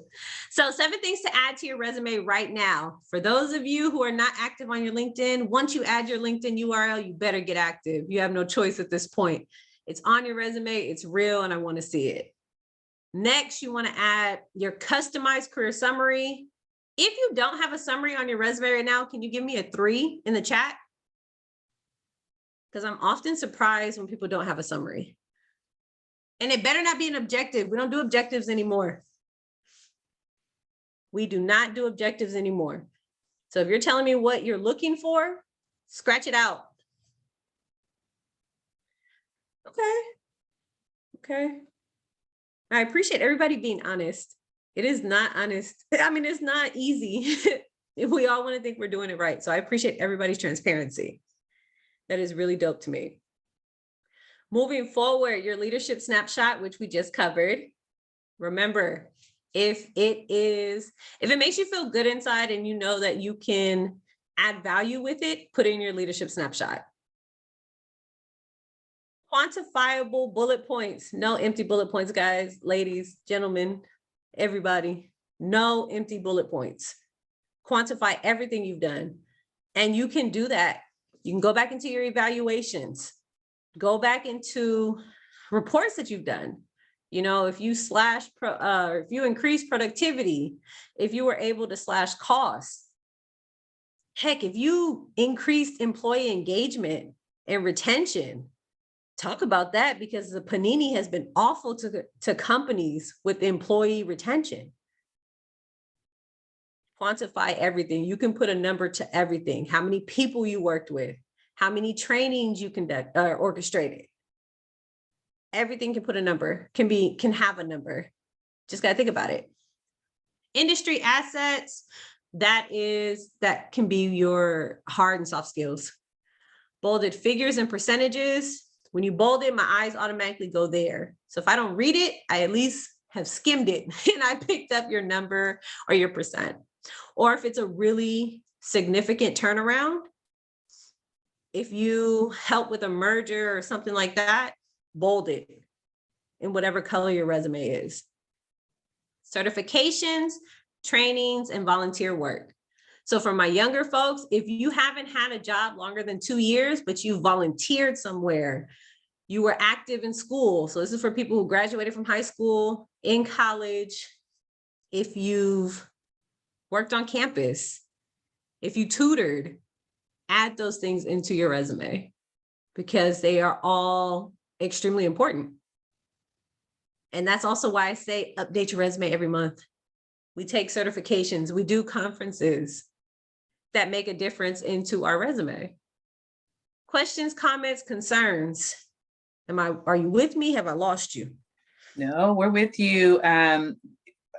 So 7 things to add to your resume right now. For those of you who are not active on your LinkedIn, once you add your LinkedIn URL, you better get active. You have no choice at this point. It's on your resume, it's real, and I want to see it. Next, you want to add your customized career summary. If you don't have a summary on your resume right now, can you give me a 3 in the chat? Because I'm often surprised when people don't have a summary. And it better not be an objective. We don't do objectives anymore. We do not do objectives anymore. So if you're telling me what you're looking for, scratch it out. Okay. I appreciate everybody being honest. It is not honest. I mean, it's not easy if we all want to think we're doing it right. So I appreciate everybody's transparency. That is really dope to me. Moving forward, your leadership snapshot, which we just covered. Remember, if it makes you feel good inside and you know that you can add value with it, put in your leadership snapshot. Quantifiable bullet points. No empty bullet points, guys, ladies, gentlemen, everybody. No empty bullet points. Quantify everything you've done. And you can do that. You can go back into your evaluations. Go back into reports that you've done. You know, if you if you increase productivity, if you were able to slash costs, heck, if you increased employee engagement and retention, talk about that, because the panini has been awful to companies with employee retention. Quantify everything. You can put a number to everything. How many people you worked with, how many trainings you orchestrated. Everything can put a number, can have a number. Just got to think about it. Industry assets, that can be your hard and soft skills. Bolded figures and percentages. When you bold it, my eyes automatically go there. So if I don't read it, I at least have skimmed it and I picked up your number or your percent. Or if it's a really significant turnaround, if you help with a merger or something like that, bold it in whatever color your resume is. Certifications, trainings, and volunteer work. So for my younger folks, if you haven't had a job longer than 2 years, but you volunteered somewhere, you were active in school. So this is for people who graduated from high school, in college, if you've worked on campus, if you tutored, add those things into your resume because they are all extremely important. And that's also why I say update your resume every month. We take certifications, we do conferences that make a difference into our resume. Questions, comments, concerns. Are you with me? Have I lost you? No, we're with you. There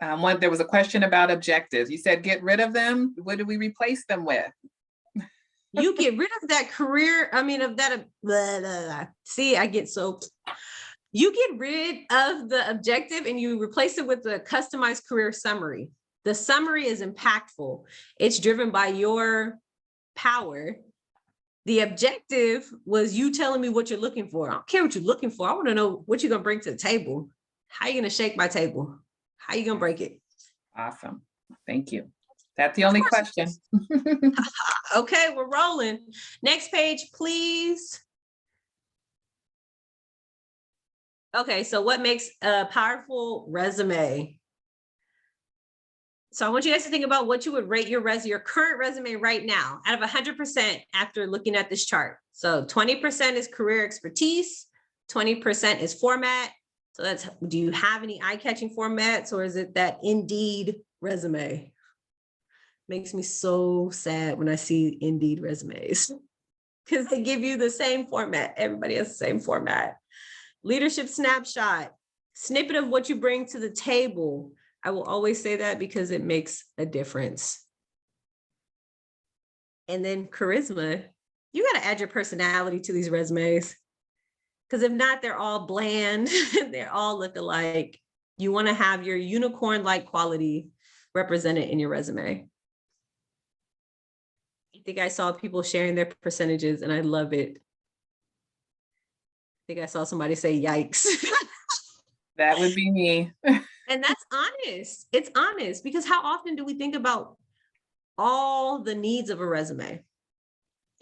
was a question about objectives. You said get rid of them. What do we replace them with? You get rid of that career. I mean, of that. Blah, blah, blah. See, you get rid of the objective and you replace it with the customized career summary. The summary is impactful. It's driven by your power. The objective was you telling me what you're looking for. I don't care what you're looking for. I want to know what you're going to bring to the table. How are you going to shake my table? How are you going to break it? Awesome. Thank you. That's the only question. Okay, we're rolling. Next page, please. Okay, so what makes a powerful resume? So I want you guys to think about what you would rate your current resume right now out of 100% after looking at this chart. So 20% is career expertise, 20% is format. So do you have any eye-catching formats, or is it that Indeed resume? Makes me so sad when I see Indeed resumes because they give you the same format. Everybody has the same format. Leadership snapshot, snippet of what you bring to the table. I will always say that because it makes a difference. And then charisma, you got to add your personality to these resumes. Because if not, they're all bland. They all look alike. You want to have your unicorn-like quality represented in your resume. think I saw people sharing their percentages and I love it. I think I saw somebody say, yikes. That would be me. And that's honest. It's honest because how often do we think about all the needs of a resume?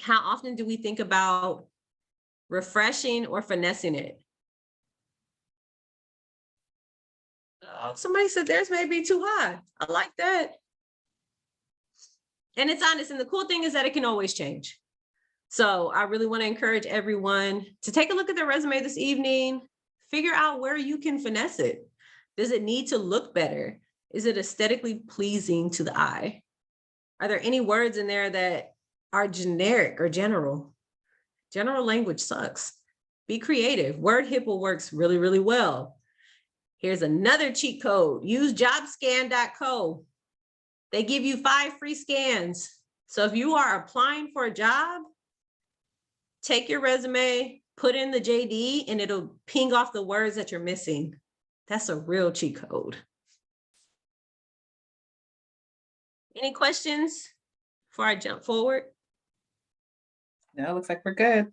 How often do we think about refreshing or finessing it? Oh, somebody said theirs may be too high. I like that. And it's honest. And the cool thing is that it can always change. So I really want to encourage everyone to take a look at their resume this evening, figure out where you can finesse it. Does it need to look better? Is it aesthetically pleasing to the eye? Are there any words in there that are generic or general? General language sucks. Be creative. Word Hippo works really, really well. Here's another cheat code. Use jobscan.co. They give you 5 free scans. So if you are applying for a job, take your resume, put in the JD, and it'll ping off the words that you're missing. That's a real cheat code. Any questions before I jump forward? No, looks like we're good.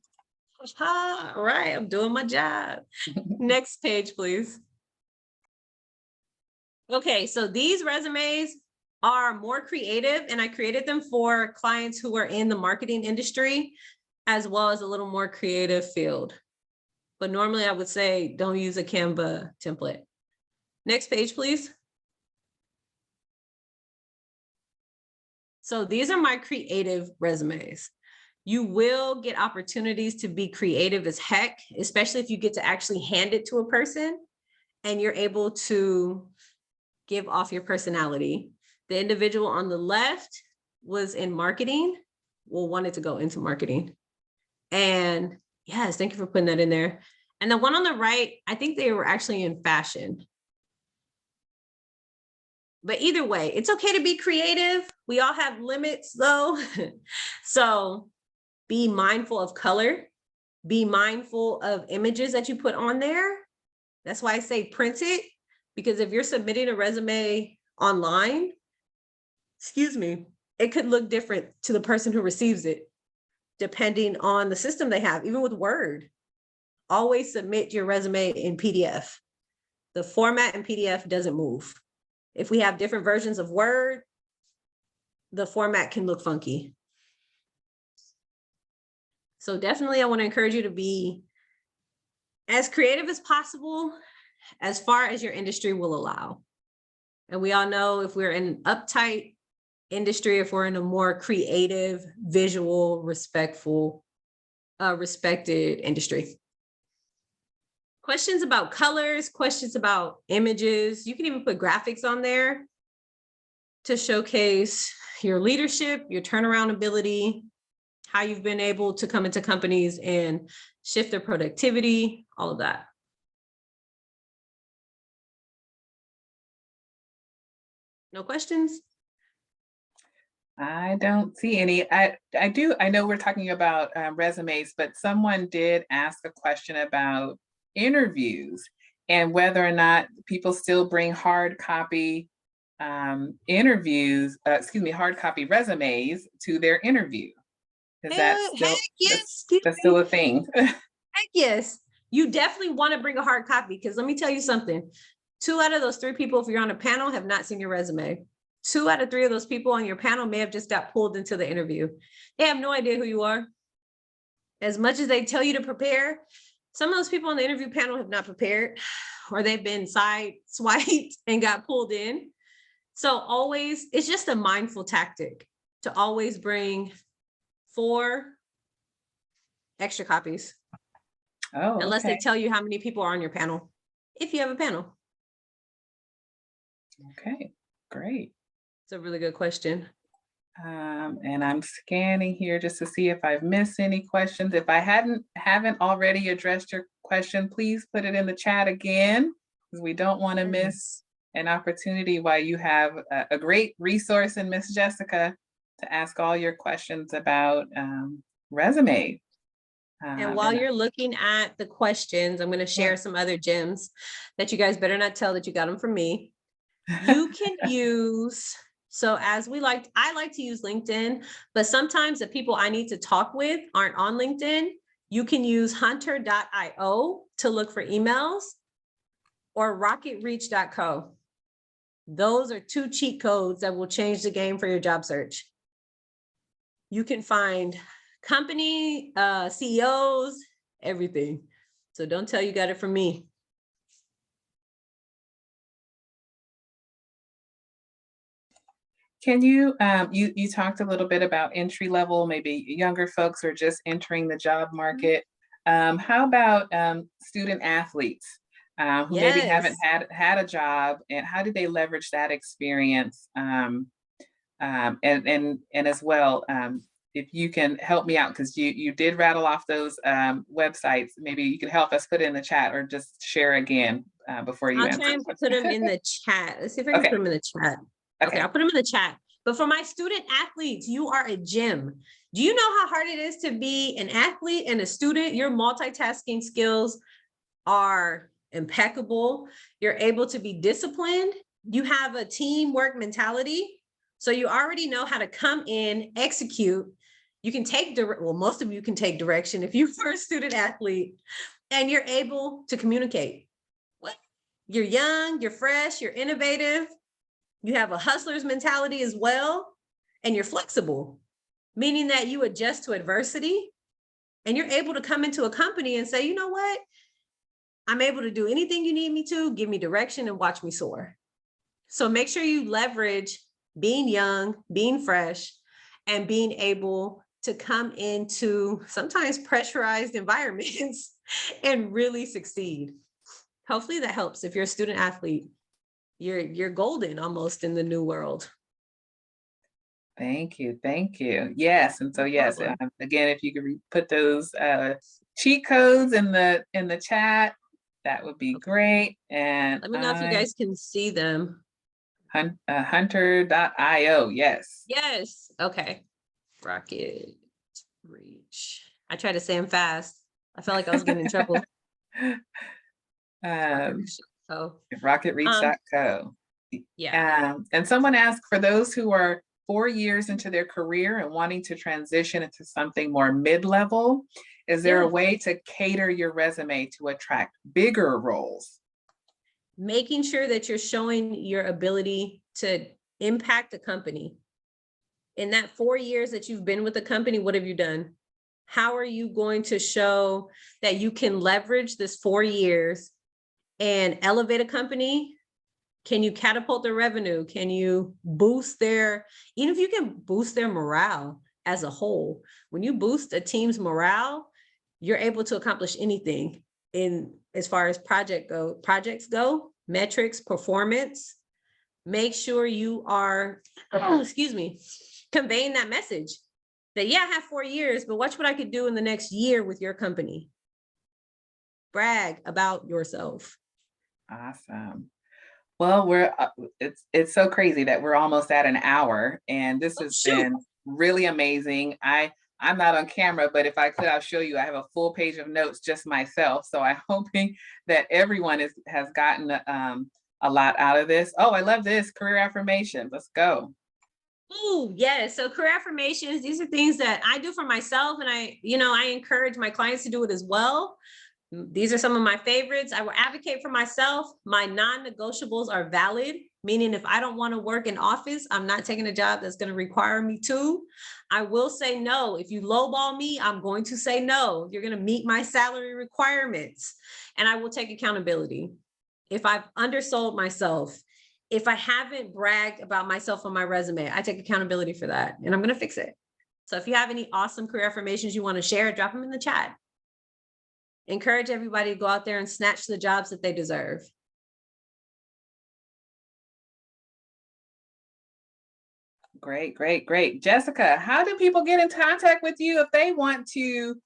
All right, I'm doing my job. Next page, please. Okay, so these resumes are more creative, and I created them for clients who are in the marketing industry, as well as a little more creative field. But normally I would say don't use a Canva template. Next page, please. So these are my creative resumes. You will get opportunities to be creative as heck, especially if you get to actually hand it to a person and you're able to give off your personality. The individual on the left was in marketing, wanted to go into marketing. And yes, thank you for putting that in there. And the one on the right, I think they were actually in fashion. But either way, it's okay to be creative. We all have limits though. So be mindful of color, be mindful of images that you put on there. That's why I say print it, because if you're submitting a resume online, it could look different to the person who receives it, depending on the system they have, even with Word. Always submit your resume in PDF. The format in PDF doesn't move. If we have different versions of Word, the format can look funky. So definitely I want to encourage you to be as creative as possible, as far as your industry will allow. And we all know if we're in an uptight industry, if we're in a more creative, visual, respected industry. Questions about colors, questions about images. You can even put graphics on there to showcase your leadership, your turnaround ability, how you've been able to come into companies and shift their productivity, all of that. No questions? I don't see any. I know we're talking about resumes, but someone did ask a question about interviews and whether or not people still bring hard copy hard copy resumes to their interview. Is that still, that's still a thing? Heck yes. You definitely want to bring a hard copy, because let me tell you something. 2 out of those 3 people, if you're on a panel, have not seen your resume. 2 out of 3 of those people on your panel may have just got pulled into the interview. They have no idea who you are. As much as they tell you to prepare, some of those people on the interview panel have not prepared, or they've been side-swiped and got pulled in. So always, it's just a mindful tactic to always bring 4 extra copies. Oh, unless okay. they tell you how many people are on your panel, if you have a panel. Okay, great. It's a really good question. And I'm scanning here just to see if I've missed any questions. If I haven't already addressed your question, please put it in the chat again, because we don't want to miss an opportunity while you have a great resource in Miss Jessica to ask all your questions about resume. And while you're looking at the questions, I'm going to share some other gems that you guys better not tell that you got them from me. You can use So I like to use LinkedIn, but sometimes the people I need to talk with aren't on LinkedIn. You can use hunter.io to look for emails, or rocketreach.co. Those are 2 cheat codes that will change the game for your job search. You can find company, CEOs, everything. So don't tell you got it from me. Can you, you talked a little bit about entry level, maybe younger folks are just entering the job market. How about student athletes who maybe haven't had a job, and how do they leverage that experience? And as well, if you can help me out, because you did rattle off those websites, maybe you can help us put it in the chat or just share again before you answer. I'll try and put them in the chat. Let's see if I can put them in the chat. Okay, I'll put them in the chat. But for my student athletes, you are a gem. Do you know how hard it is to be an athlete and a student? Your multitasking skills are impeccable. You're able to be disciplined. You have a teamwork mentality. So you already know how to come in, execute. You can take, most of you can take direction if you're a student athlete, and you're able to communicate. You're young, you're fresh, you're innovative. You have a hustler's mentality as well, and you're flexible, meaning that you adjust to adversity, and you're able to come into a company and say, you know what? I'm able to do anything you need me to, give me direction and watch me soar. So make sure you leverage being young, being fresh, and being able to come into sometimes pressurized environments and really succeed. Hopefully that helps. If you're a student athlete, you're golden almost in the new world. Thank you. Thank you. Yes. And so, yes, again, if you could put those cheat codes in the chat, that would be great. And let me know if you guys can see them. Hunter.io. Yes. Yes. Okay. Rocket Reach. I tried to say them fast. I felt like I was getting in trouble. Rocketreach.co. Yeah. And someone asked, for those who are 4 years into their career and wanting to transition into something more mid-level, is there a way to cater your resume to attract bigger roles? Making sure that you're showing your ability to impact the company. In that 4 years that you've been with the company, what have you done? How are you going to show that you can leverage this 4 years and elevate a company? Can you catapult their revenue? Can you boost even if you can boost their morale as a whole? When you boost a team's morale, you're able to accomplish anything as far as projects go, metrics, performance. Make sure you are, conveying that message that, yeah, I have 4 years, but watch what I could do in the next year with your company. Brag about yourself. Awesome. Well, it's so crazy that we're almost at an hour, and this has been really amazing. I'm not on camera, but if I could, I'll show you. I have a full page of notes just myself. So I'm hoping that everyone has gotten a lot out of this. Oh, I love this, career affirmations. Let's go. Oh, yes. So career affirmations, these are things that I do for myself, and I encourage my clients to do it as well. These are some of my favorites. I will advocate for myself. My non-negotiables are valid, meaning if I don't want to work in office, I'm not taking a job that's going to require me to. I will say no. If you lowball me, I'm going to say no. You're going to meet my salary requirements, and I will take accountability. If I've undersold myself, if I haven't bragged about myself on my resume, I take accountability for that, and I'm going to fix it. So if you have any awesome career affirmations you want to share, drop them in the chat. Encourage everybody to go out there and snatch the jobs that they deserve. Great, great, great. Jessica, how do people get in contact with you if they want to,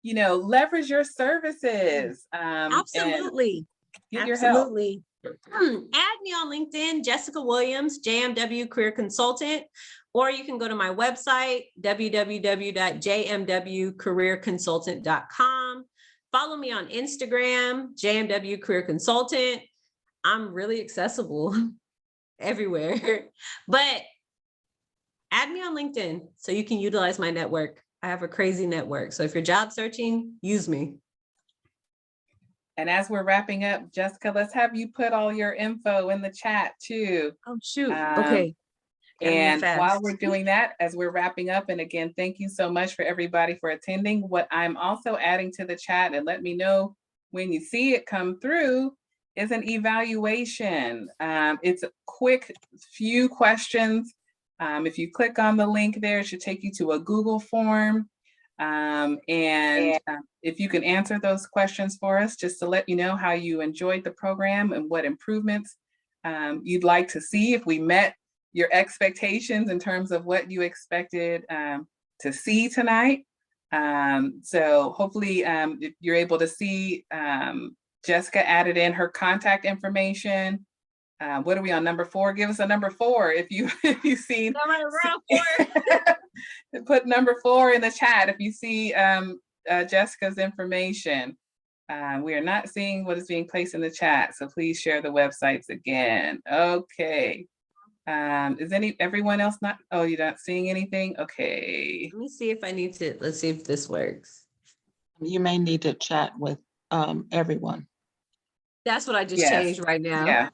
leverage your services? Absolutely. Get your help. Add me on LinkedIn, Jessica Williams, JMW Career Consultant, or you can go to my website, www.jmwcareerconsultant.com. Follow me on Instagram, JMW Career Consultant. I'm really accessible everywhere. But add me on LinkedIn so you can utilize my network. I have a crazy network. So if you're job searching, use me. And as we're wrapping up, Jessica, let's have you put all your info in the chat too. Oh, shoot. Um, Okay. Gotta move And while fast. we're doing that, as we're wrapping up, and again, thank you so much for everybody for attending. What I'm also adding to the chat, and let me know when you see it come through, is an evaluation. It's a quick few questions. If you click on the link there, it should take you to a Google form. If you can answer those questions for us, just to let you know how you enjoyed the program and what improvements you'd like to see, if we met your expectations in terms of what you expected to see tonight. So hopefully if you're able to see, Jessica added in her contact information. What are we on, number 4? Give us a number 4 if you see. Put number 4 in the chat if you see Jessica's information. We are not seeing what is being placed in the chat, so please share the websites again. Okay. Is everyone else not? Oh, you're not seeing anything? Okay. Let me see if I need to, let's see if this works. You may need to chat with everyone. That's what I just Yes. changed right now. Yeah.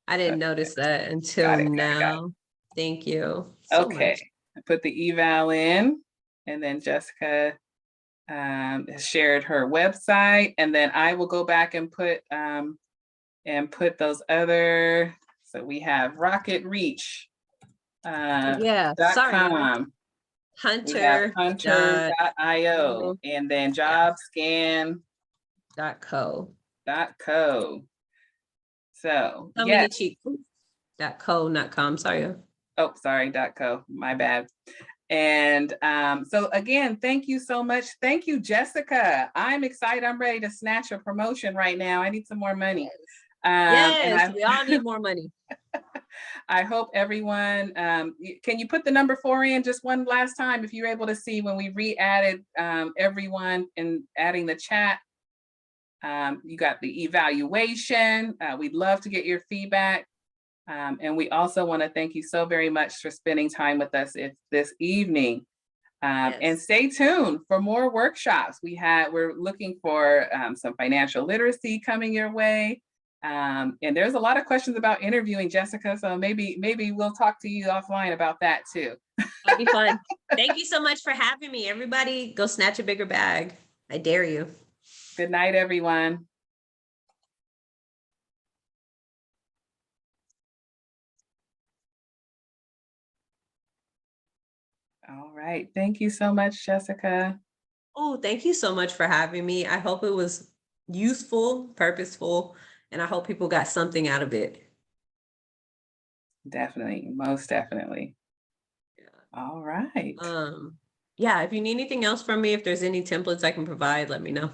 I didn't notice that until Got it. now. Thank you so Okay. much. I put the eval in, and then Jessica has shared her website, and then I will go back and put those other. So we have Rocket Reach. Yeah, sorry. .com. We have hunter.io, and then jobscan.co. So many cheat codes. .co, not com. Sorry. Oh, sorry, .co. My bad. And so again, thank you so much. Thank you, Jessica. I'm excited. I'm ready to snatch a promotion right now. I need some more money. Yes, we all need more money. I hope everyone, can you put the number 4 in just one last time if you're able to see when we re-added everyone and adding the chat. You got the evaluation. We'd love to get your feedback. And we also want to thank you so very much for spending time with us this evening. And stay tuned for more workshops. We're looking for some financial literacy coming your way. And there's a lot of questions about interviewing, Jessica. So maybe we'll talk to you offline about that too. That'd be fun. Thank you so much for having me. Everybody go snatch a bigger bag. I dare you. Good night, everyone. All right. Thank you so much, Jessica. Oh, thank you so much for having me. I hope it was useful, purposeful, and I hope people got something out of it. Definitely. Most definitely. Yeah. All right. Yeah, if you need anything else from me, if there's any templates I can provide, let me know.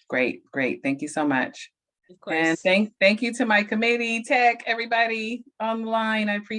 Great. Thank you so much. Of course. And thank you to my committee, tech, everybody on the line. I appreciate